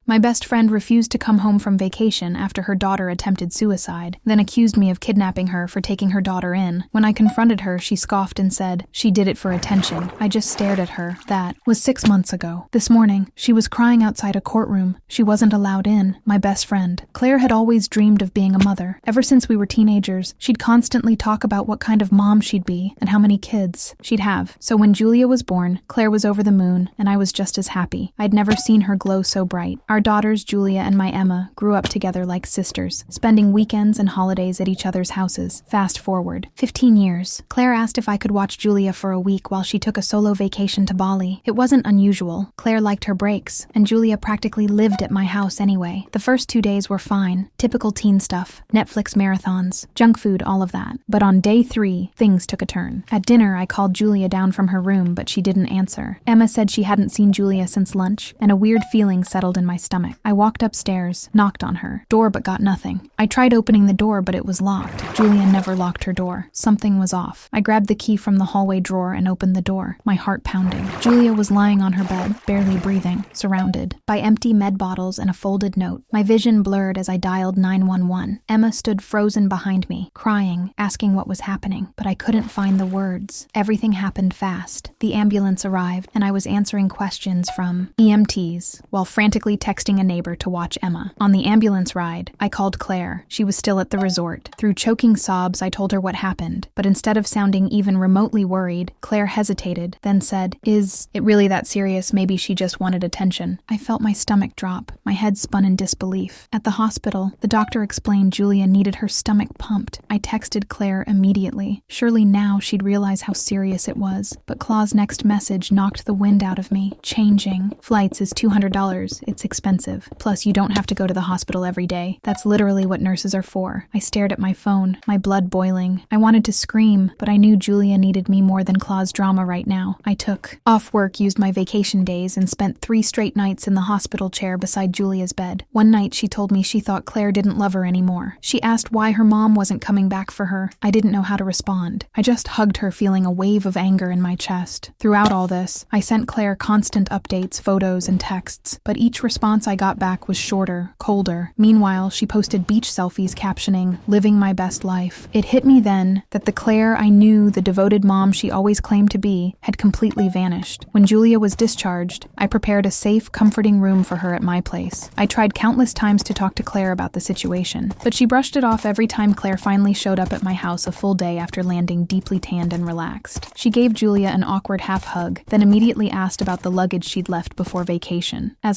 My best friend refused to come home from vacation after her daughter attempted suicide, then accused me of kidnapping her for taking her daughter in. When I confronted her, she scoffed and said she did it for attention. I just stared at her. That was 6 months ago. This morning, she was crying outside a courtroom. She wasn't allowed in. My best friend. Claire had always dreamed of being a mother. Ever since we were teenagers, she'd constantly talk about what kind of mom she'd be and how many kids she'd have. So when Julia was born, Claire was over the moon, and I was just as happy. I'd never seen her glow so bright. Our daughters, Julia and my Emma, grew up together like sisters, spending weekends and holidays at each other's houses. Fast forward 15 years. Claire asked if I could watch Julia for a week while she took a solo vacation to Bali. It wasn't unusual. Claire liked her breaks, and Julia practically lived at my house anyway. The first 2 days were fine. Typical teen stuff. Netflix marathons, junk food, all of that. But on day 3, things took a turn. At dinner, I called Julia down from her room, but she didn't answer. Emma said she hadn't seen Julia since lunch, and a weird feeling settled in my stomach. I walked upstairs, knocked on her door, but got nothing. I tried opening the door, but it was locked. Julia never locked her door. Something was off. I grabbed the key from the hallway drawer and opened the door, my heart pounding. Julia was lying on her bed, barely breathing, surrounded by empty med bottles and a folded note. My vision blurred as I dialed 911. Emma stood frozen behind me, crying, asking what was happening, but I couldn't find the words. Everything happened fast. The ambulance arrived, and I was answering questions from EMTs while frantically texting a neighbor to watch Emma. On the ambulance ride, I called Claire. She was still at the resort. Through choking sobs, I told her what happened, but instead of sounding even remotely worried, Claire hesitated, then said, "Is it really that serious? Maybe she just wanted attention." I felt my stomach drop. My head spun in disbelief. At the hospital, the doctor explained Julia needed her stomach pumped. I texted Claire immediately. Surely now she'd realize how serious it was. But Claw's next message knocked the wind out of me. Changing flights is $200. It's expensive. Plus, you don't have to go to the hospital every day. That's literally what nurses are for. I stared at my phone, my blood boiling. I wanted to scream, but I knew Julia needed me more than Claw's drama right now. I took off work, used my vacation days, and spent 3 straight nights in the hospital chair beside Julia's bed. One night, she told me she thought Claire didn't love her anymore. She asked why her mom wasn't coming back for her. I didn't know how to respond. I just hugged her, feeling a wave of anger in my chest. Throughout all this, I sent Claire constant updates, photos, and texts, but each response I got back was shorter, colder. Meanwhile, she posted beach selfies captioning, "Living my best life." It hit me then that the Claire I knew, the devoted mom she always claimed to be, had completely vanished. When Julia was discharged, I prepared a safe, comforting room for her at my place. I tried countless times to talk to Claire about the situation, but she brushed it off every time Claire finally showed up at my house a full day after landing, deeply tanned and relaxed. She gave Julia an awkward half hug, then immediately asked about the luggage she'd left before vacation. As I